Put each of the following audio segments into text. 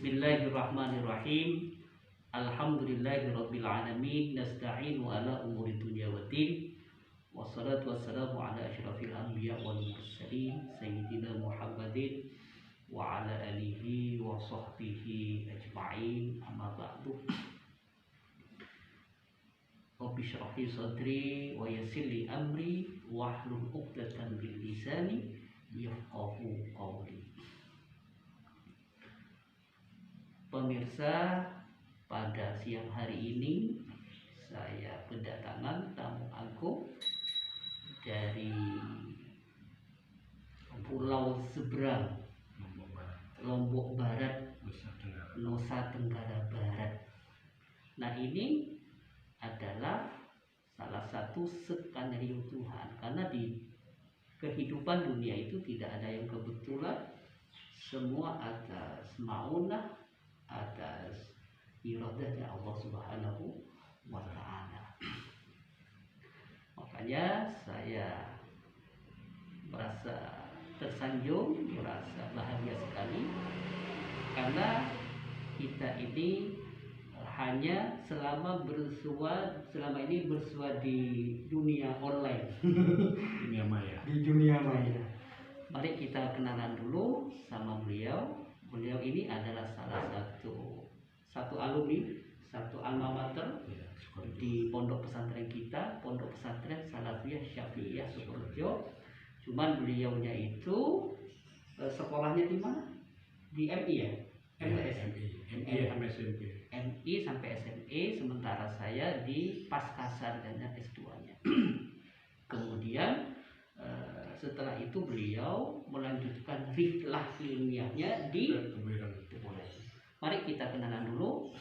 Bismillahirrahmanirrahim. Alhamdulillahirabbil alamin, nasta'inu ala umuri dunya waddin. Wassalatu wassalamu ala asyrafil anbiya wal mursalin sayyidina Muhammadin wa ala alihi wa sahbihi ajma'in. Amma ba'du. Rabbi shrah li sadri wa yassir li amri wahlul 'uqdatam min lisani yafqahu qawli. Pemirsa, pada siang hari ini saya kedatangan tamu agung dari Pulau Seberang, Lombok Barat, Nusa Tenggara Barat. Nah, ini adalah salah satu skenario Tuhan, karena di kehidupan dunia itu tidak ada yang kebetulan, semua atas maunah, atas iradahnya Allah Subhanahu wa Ta'ala. Makanya saya merasa tersanjung, merasa bahagia sekali, karena kita ini hanya selama ini bersua di dunia online, dunia maya. di dunia maya. Mari kita kenalan dulu sama beliau. Beliau ini adalah salah satu alumni, satu alma mater di pondok pesantren kita, Pondok Pesantren Salafiyah Syafi'iyah Sukorejo. Cuman beliaunya itu sekolahnya di mana? Di MI ya? MTS. MI sampai SME, sementara saya di pasca sarjana S2-nya. Kemudian setelah itu beliau melanjutkan rihlah ilmiahnya di Tebuiran. Mari kita kenalan dulu.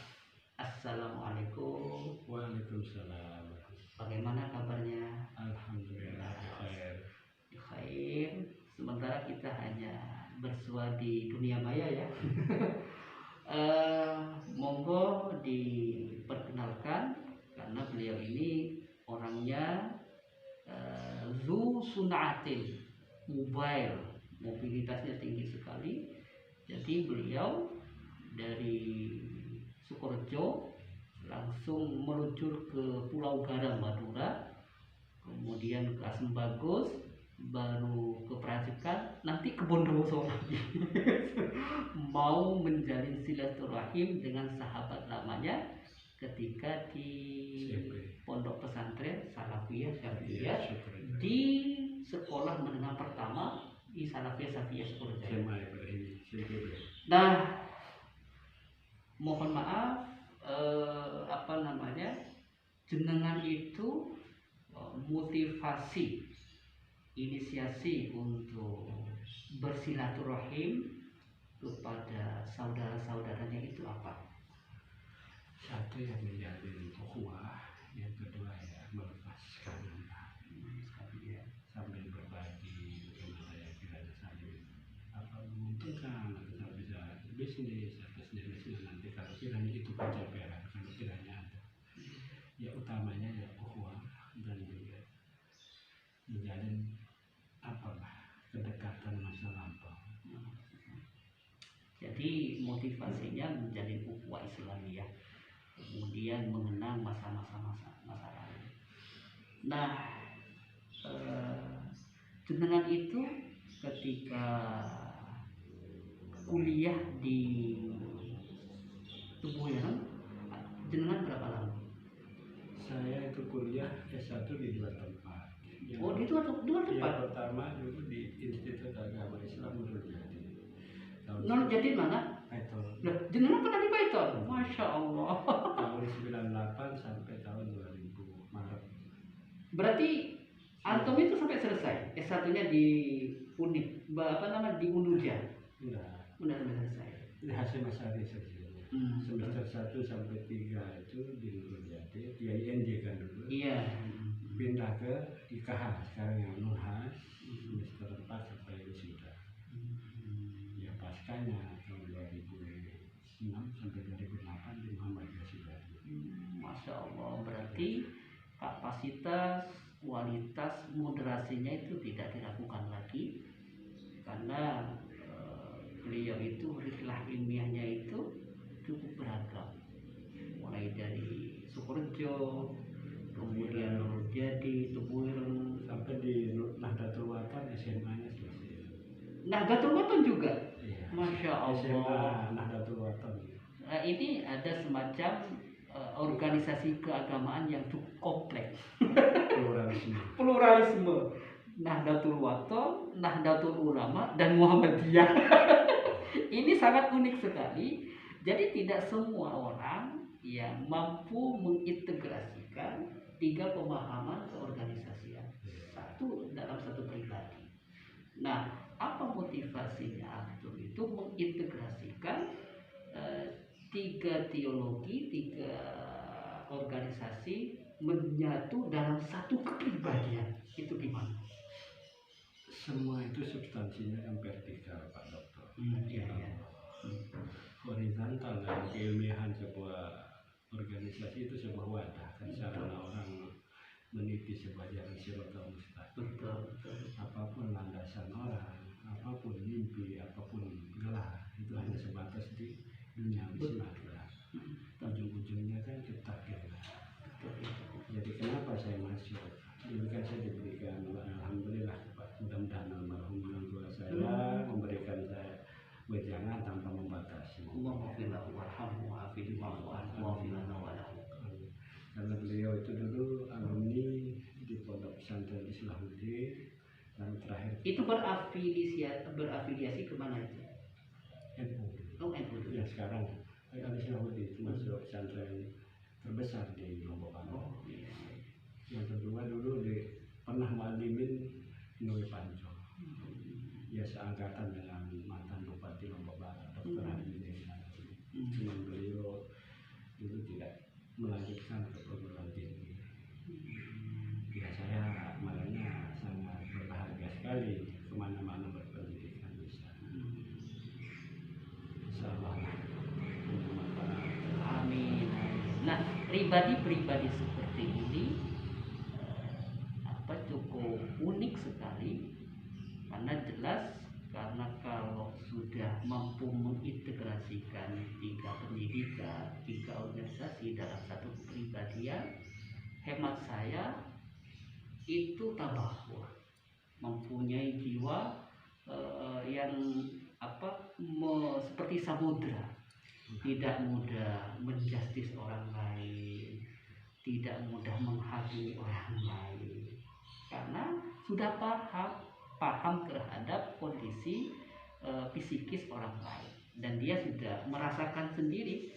Assalamualaikum. Waalaikumsalam. Bagaimana kabarnya? Alhamdulillah khair. Khair. Sementara kita hanya bersua di dunia maya ya. Monggo diperkenalkan, karena beliau ini orangnya zu sunatin, mobilitasnya tinggi sekali. Jadi beliau dari Sukorejo langsung meluncur ke Pulau Garam Madura, kemudian ke Asem Bagus, baru ke Prajurit, nanti ke Bondowoso lagi. Mau menjalin silaturahim dengan sahabat lamanya ketika di Pondok Pesantren Salafiyah Syafi'iyah di sekolah menengah pertama di Salafiyah Syafi'iyah Sukorejo. Nah, mohon maaf, jenengan itu motivasi, inisiasi untuk bersilaturahim kepada saudara-saudaranya itu apa? Satu yang menjadi ukhuwah, yang kedua ya melepaskan sambil berbagi bagaimana yang kiranya saling menguntungkan, atau bisa bisnis atau sejenisnya nanti kalau kiranya itu pencapaian, kalau kiranya ada. Ya utamanya ya ukhuwah, dan juga menjalin kedekatan masa lampau. Jadi motivasinya menjadi ukhuwah Islamiyah, kemudian mengenang masa-masa lalu. Nah, jenengan itu ketika kuliah di Tebuiran, jenengan berapa lama? Saya itu kuliah S1 di dua tempat. Di dua tempat? Yang pertama dulu di Institut Agama Islam Nurjati. Nurjati mana? Paiton. Loh, jenengan pernah di Paiton? Masya Allah. Tahun 98 sampai tahun 2000 Maret. Berarti antum itu sampai selesai S1-nya di Unip, di Unuja? Enggak. Udah selesai. Ini hasil masa riset. Semester 1 sampai 3 itu di Nurjati, di INJ kan dulu. Iya. Pindah ke IKH, sekarang yang Nurhas, semester 4 sampai wisuda. Ya paskanya tahun 2006 sampai 2008 di Muhammadiyah sudah. Masya Allah, berarti kapasitas, kualitas moderasinya itu tidak diragukan lagi, karena beliau itu silsilah ilmiahnya itu cukup beragam, mulai dari Sukorejo, kemudian Nurjadi, Tebuireng, sampai di Nahdlatul Ulama SMA-nya selesai. Nahdlatul Ulama juga. Iya, Masya SMA Allah. Nahdlatul Ulama. Ini ada semacam organisasi keagamaan yang cukup kompleks. Pluralisme. Nahdlatul Wathon, Nahdlatul Ulama, dan Muhammadiyah. Ini sangat unik sekali. Jadi tidak semua orang yang mampu mengintegrasikan 3 pemahaman keorganisasian dalam satu pribadi. Nah, apa motivasinya Abdul itu mengintegrasikan 3 teologi, 3 organisasi menyatu dalam satu kepribadian? Itu gimana? Semua itu substansinya yang vertikal, Pak Dokter. Iya. Horizontal dan keilmiahan sebuah organisasi itu sebuah wadah, kan sarana orang meniti sebuah jalan sirotol mustaqim. Betul. Apapun landasan orang, apapun mimpi, apapun gelar, itu hanya sebatas di dunia bismillah. Ujung-ujungnya kan ketakdirlah. Jadi kenapa saya masuk? Ini kan saya diberikan, alhamdulillah, Pak. Mudah-mudahan almarhum orang tua saya memberikan saya wejangan tanpa membatasi. Karena beliau itu dulu alumni di Pondok Pesantren Islahuddin, dan terakhir itu berafiliasi kemana itu? NU. Oh, NU. Ya sekarang Islahuddin termasuk pesantren terbesar di Lombok Barat. Oh, iya. Yang kedua dulu pernah mengalimin Nui Panco. Ya seangkatan dengan mantan Bupati Lombok Barat, Dr. Haji Zainal. Cuma beliau dulu tidak melanjutkan ke perguruan tinggi. Ya saya makanya sangat berbahagia sekali kemana-mana berpendidikan di sana. Insyaallah. Amin. Nah, pribadi-pribadi seperti ini cukup unik sekali, karena jelas, karena kalau sudah mampu mengintegrasikan 3 pendidikan, 3 organisasi dalam satu kepribadian, hemat saya itu tabahur, mempunyai jiwa yang seperti samudra, tidak mudah menjustis orang lain, tidak mudah menghakimi orang lain, karena sudah paham terhadap kondisi psikis orang lain, dan dia sudah merasakan sendiri,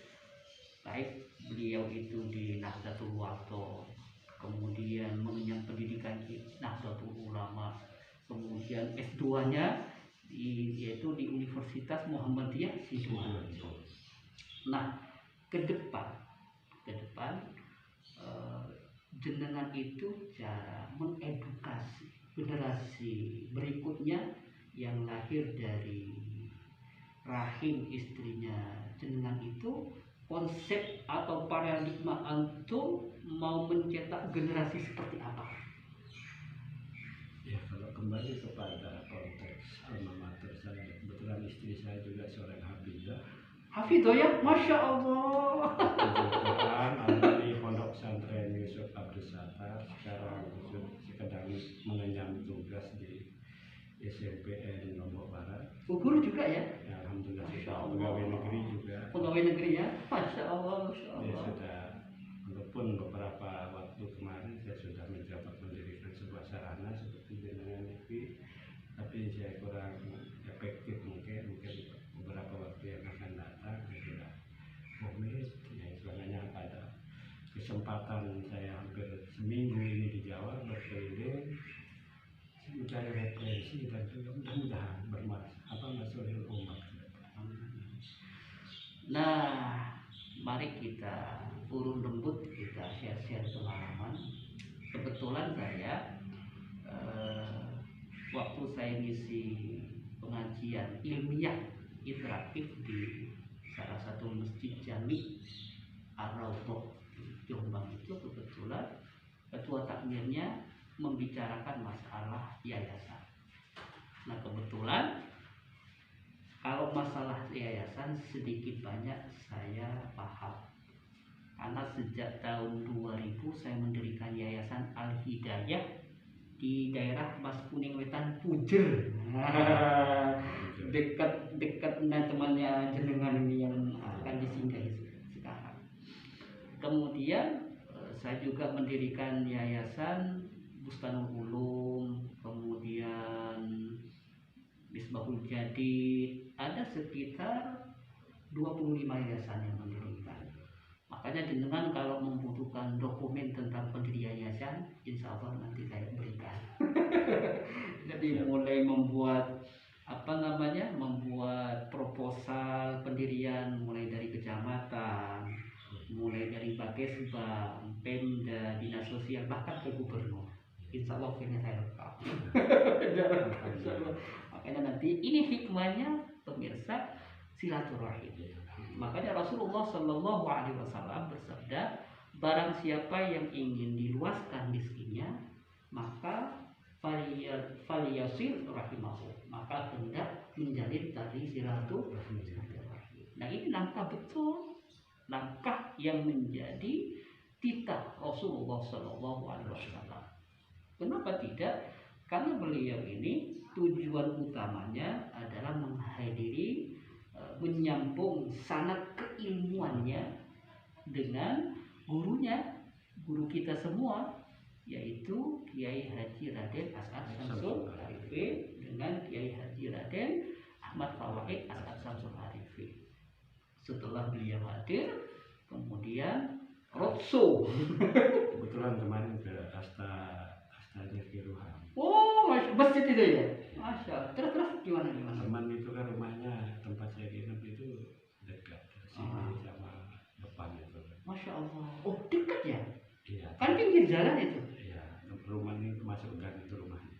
baik beliau itu di Nahdlatul Wathon, kemudian mengenyam pendidikan di Nahdlatul Ulama, kemudian S2-nya yaitu di Universitas Muhammadiyah Sidoarjo. Nah, ke depan jenengan itu cara mengedukasi generasi berikutnya yang lahir dari rahim istrinya jenengan itu, konsep atau paradigma antum mau mencetak generasi seperti apa? Ya, kalau kembali kepada konteks alma mater saya, kebetulan istri saya juga seorang hafizah. Hafidho ya, Masya Allah. Alumni Pondok Pesantren Yusuf Abdus Sattar, sekarang sedang mengenyam tugas di SMPN Lombok Barat. Guru juga ya? Ya, alhamdulillah. Pegawai negeri juga. Pegawai negeri ya, Masya Allah. Ya, sudah, walaupun beberapa waktu kemarin saya sudah menjabat mendirikan sebuah sarana seperti jenengan negeri, tapi saya kurang efektif mungkin beberapa waktu yang akan datang saya sudah komit. Ya, sebenarnya ada kesempatan saya hampir seminggu ini di Jawa berkeliling mencari referensi dan juga mudah-mudahan maslahul umat. Nah, mari kita urun lembut, kita share-share pengalaman. Kebetulan saya waktu saya ngisi pengajian ilmiah interaktif di salah satu masjid jami Ar-Raudhah Jombang itu, kebetulan ketua takmirnya membicarakan masalah yayasan. Nah, kebetulan kalau masalah yayasan sedikit banyak saya paham. Karena sejak tahun 2000 saya mendirikan Yayasan Al-Hidayah di daerah Mas Kuning Wetan, Pujer. Dekat temannya jenengan ini yang akan disinggahi sekarang. Kemudian saya juga mendirikan Yayasan Bustanul Ulum, kemudian Misbahul Jadid. Ada sekitar 25 yayasan yang mendirikan. Makanya jenengan kalau membutuhkan dokumen tentang pendirian yayasan, insya Allah nanti saya berikan. Jadi mulai membuat membuat proposal pendirian, mulai dari kecamatan, mulai dari Bakesbang, Pemda, Dinas Sosial, bahkan ke gubernur. Insya Allah filenya saya rekam. Makanya nanti ini hikmahnya pemirsa silaturahim. Makanya Rasulullah Shallallahu Alaihi Wasallam bersabda, barang siapa yang ingin diluaskan miskinnya, maka faliyasir rahimahu, maka hendak menjalin tali silaturahim. Nah ini langkah betul, langkah yang menjadi titah Rasulullah Shallallahu Alaihi Wasallam. Kenapa tidak? Karena beliau ini tujuan utamanya adalah menghadiri, menyambung sanad keilmuannya dengan gurunya, guru kita semua, yaitu Kiai Haji Raden As'ad Syamsul Arifin dengan Kiai Haji Raden Ahmad Fawaid As'ad Syamsul Arifin. Setelah beliau hadir, kemudian roadshow. Kebetulan kemarin ke Astanya Kiruhan. Oh, masjid itu ya? Masya. Terus gimana? Teman itu kan rumahnya, tempat saya nginep itu dekat sini sama depan itu. Masya Allah. Oh, dekat ya? Iya. Kan pinggir jalan itu? Iya. Rumah ini masuk gang itu rumahnya.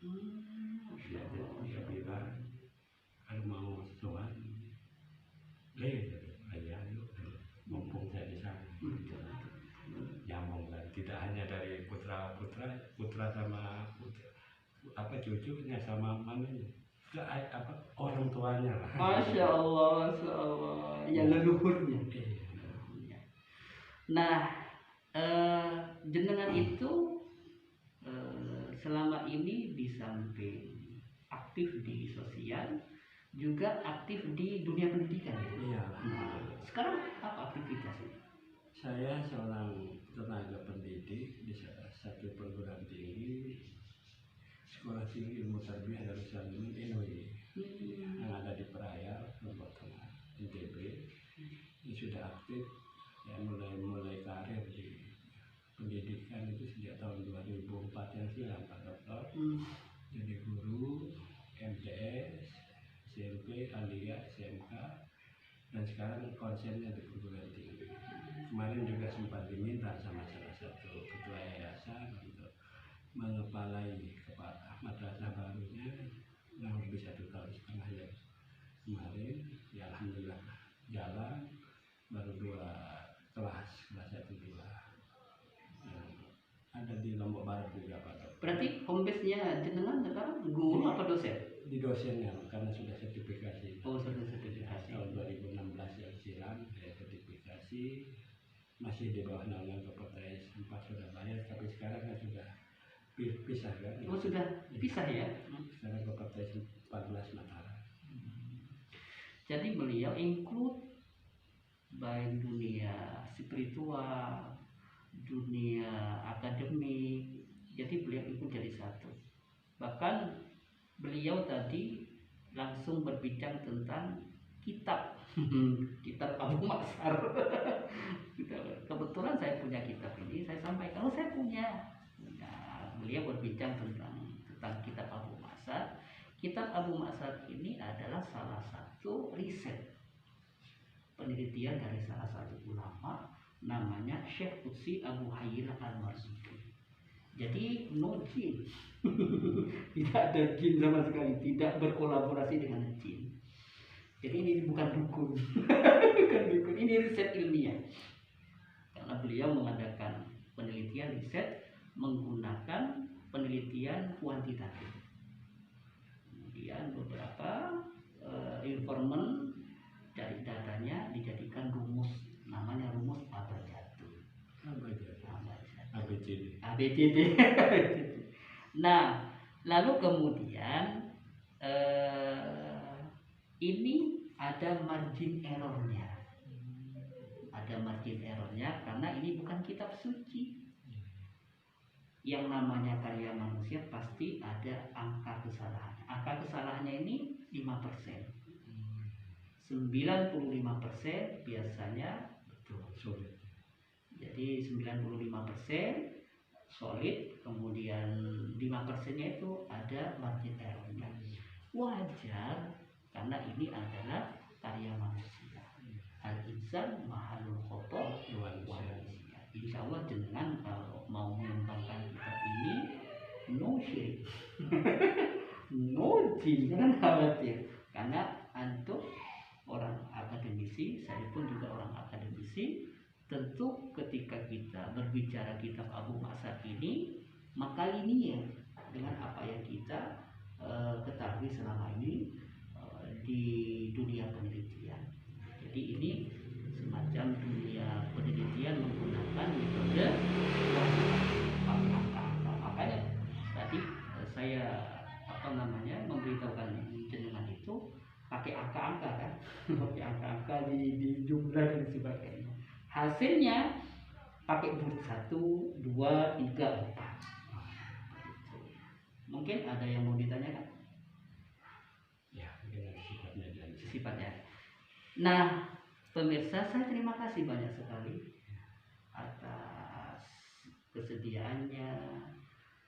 Dia bilang kalau mau soal, ayah yuk, mumpung saya di sana. Nyambung kan, tidak hanya dari putra sama cucunya sama mamanya, orang tuanya lah. Masya Allah, ya leluhurnya. Nah, jenengan itu selama ini di samping aktif di sosial, juga aktif di dunia pendidikan. Iya. Sekarang apa aktivitasnya? Saya seorang tenaga pendidik di satu perguruan tinggi, Sekolah Tinggi Ilmu Tarbiyah Darussalim NUI yang ada di Peraya, Lombok Tengah, NTB. Ini sudah aktif, ya mulai karir di pendidikan itu sejak tahun 2004 yang silam, Pak Dokter. Jadi guru MTS, SMP, Alia, SMK, dan sekarang konsennya di perguruan tinggi. Kemarin juga sempat diminta sama salah satu ketua yayasan untuk mengepalai madrasah barunya yang lebih 1,5 tahun ya. Kemarin ya alhamdulillah jalan, baru 2 kelas 1, 2 yang ada di Lombok Barat juga, Pak. Berarti home base-nya jenengan sekarang guru apa dosen? Di dosennya karena sudah sertifikasi. Oh, sudah sertifikasi. Tahun 2016 yang silam saya sertifikasi, masih di bawah naungan Kabupaten 4 Surabaya, tapi sekarang kan sudah pisah kan? Oh, sudah pisah ya? Sekarang Kabupaten 14 Mataram. Jadi beliau include baik dunia spiritual, dunia akademik. Jadi beliau ikut jadi satu. Bahkan beliau tadi langsung berbincang tentang kitab Abu Ma'syar. Kebetulan saya punya kitab ini, saya sampaikan, saya punya. Nah, beliau berbincang tentang kitab Abu Ma'syar. Kitab Abu Ma'syar ini adalah salah satu riset penelitian dari salah satu ulama, namanya Syekh Qudsi Abu Hayyilah Al-Marzuki. Jadi no jin. Tidak ada jin sama sekali, tidak berkolaborasi dengan jin. Jadi ini bukan dukun. Bukan dukun, ini riset ilmiah. Karena beliau mengadakan penelitian riset menggunakan penelitian kuantitatif. Kemudian beberapa informan dari biasanya dijadikan rumus, namanya rumus abjadul. ABCD. ABCD. Nah, lalu kemudian ini ada margin errornya. Ada margin errornya karena ini bukan kitab suci. Yang namanya karya manusia pasti ada angka kesalahannya. Angka kesalahannya ini 5%. 95% biasanya betul. Solid. Jadi 95% solid, kemudian 5%-nya itu ada margin errornya. Wajar karena ini adalah karya manusia. Al-insan mahalul khoto wanusia. Insya Allah jenengan kalau mau mengembangkan kitab ini no syirik, no jin, jangan khawatir. Karena antum orang akademisi, saya pun juga orang akademisi. Tentu ketika kita berbicara kitab Abu Ma'syar ini, maka ini ya dengan apa yang kita ketahui selama ini di dunia penelitian. Jadi ini semacam dunia penelitian menggunakan metode angka-angka. Makanya tadi saya memberitahukan jenengan itu pakai angka-angka kan, pakai angka-angka di jumlah dan sebagainya. Hasilnya pakai bulat 1, 2, 3, 4. Mungkin ada yang mau ditanyakan? Ya, dengan Sifatnya. Nah, pemirsa, saya terima kasih banyak sekali atas kesediaannya,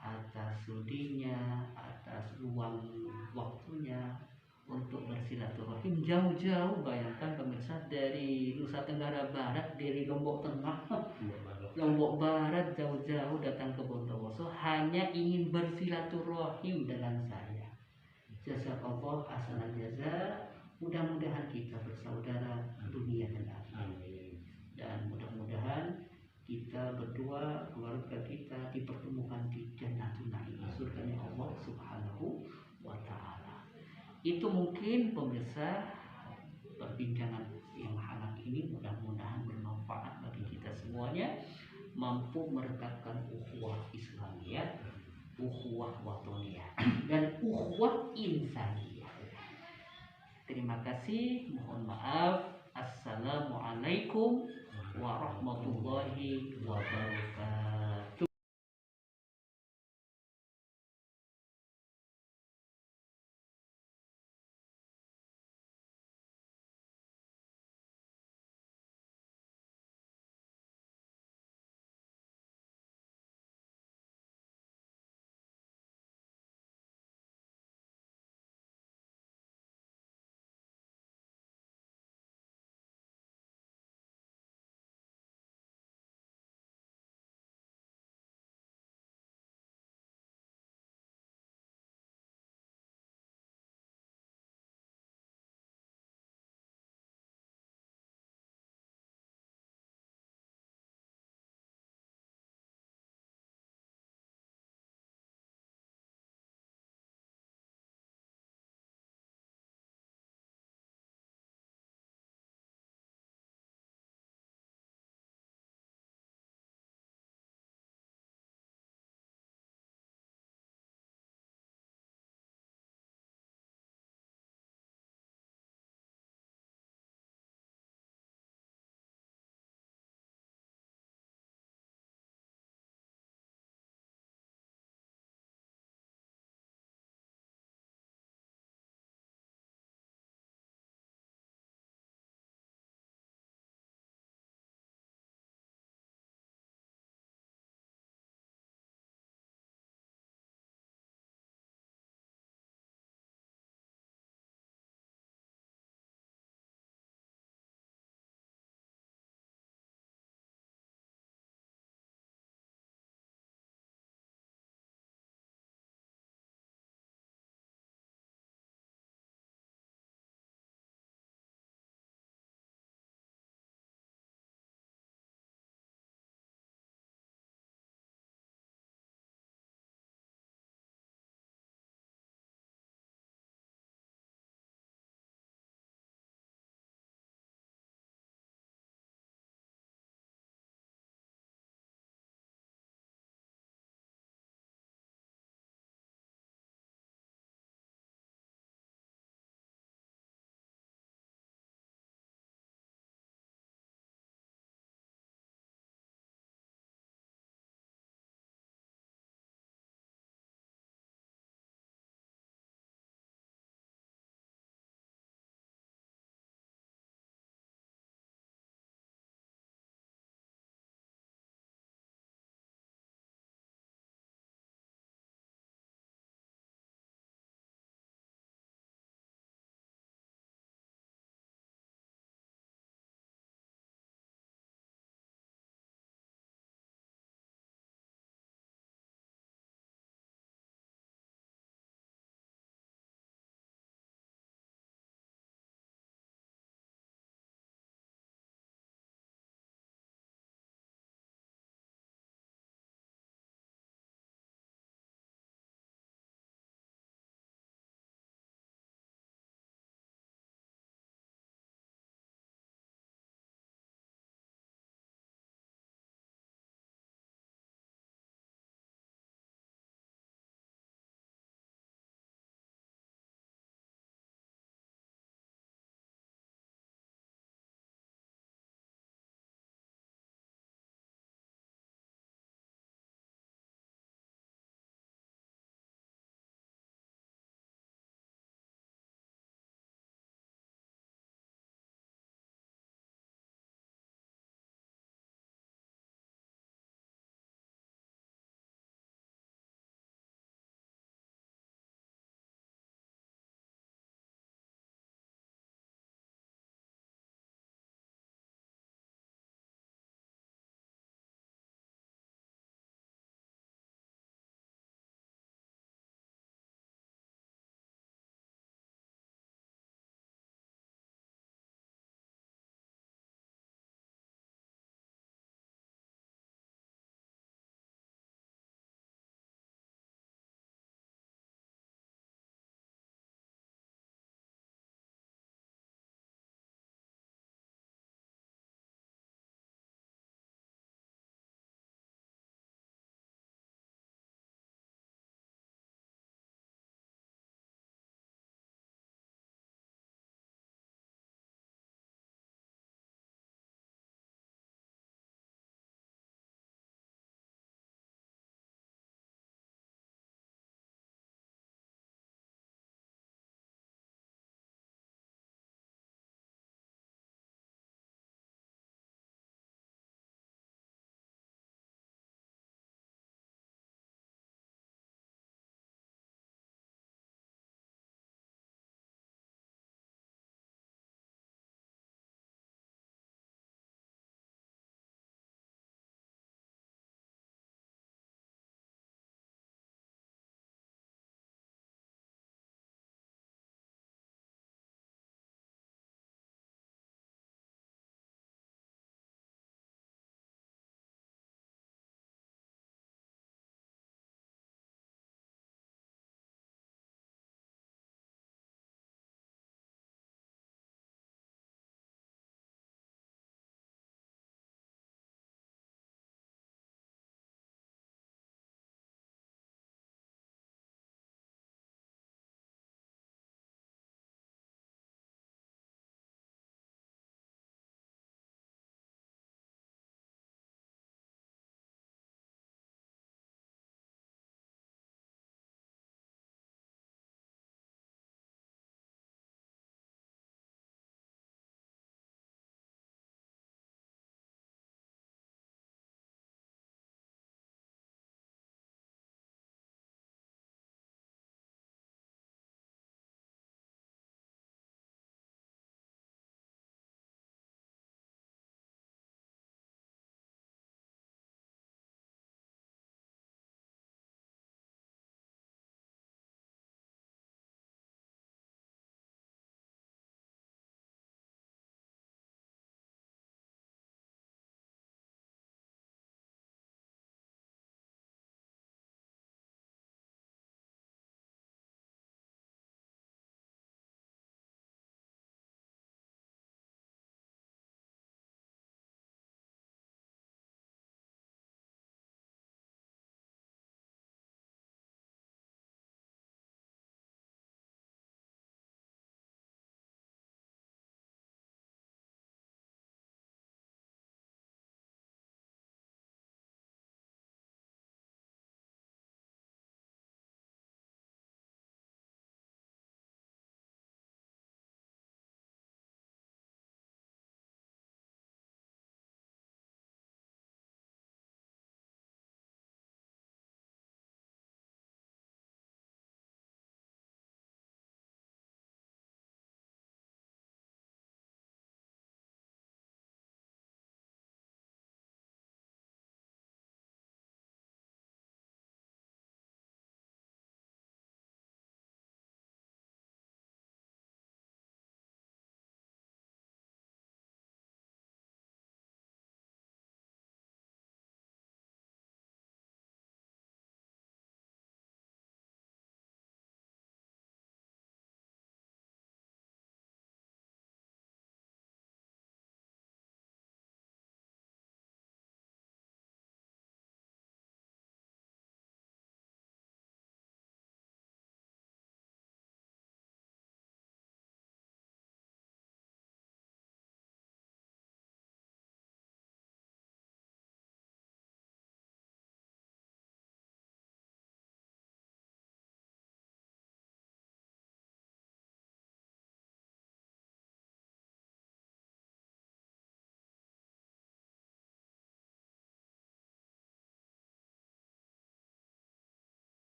atas sudinya, atas luang waktunya untuk bersilaturahim jauh-jauh. Bayangkan pemirsa, dari Nusa Tenggara Barat, dari Lombok Tengah, Lombok Barat jauh-jauh datang ke Bondowoso hanya ingin bersilaturahim dengan saya. Jazakallah ahsanal jaza. Mudah-mudahan kita bersaudara dunia dan akhirat. Dan mudah-mudahan kita berdua, keluarga kita dipertemukan di Jannatul Na'im, surganya Allah Subhanahu wa Ta'ala. Itu mungkin pemirsa perbincangan yang hangat ini, mudah-mudahan bermanfaat bagi kita semuanya, mampu merekatkan ukhuwah Islamiyah, ukhuwah watoniyah, dan ukhuwah insaniyah. Terima kasih, mohon maaf. Assalamualaikum warahmatullahi wabarakatuh.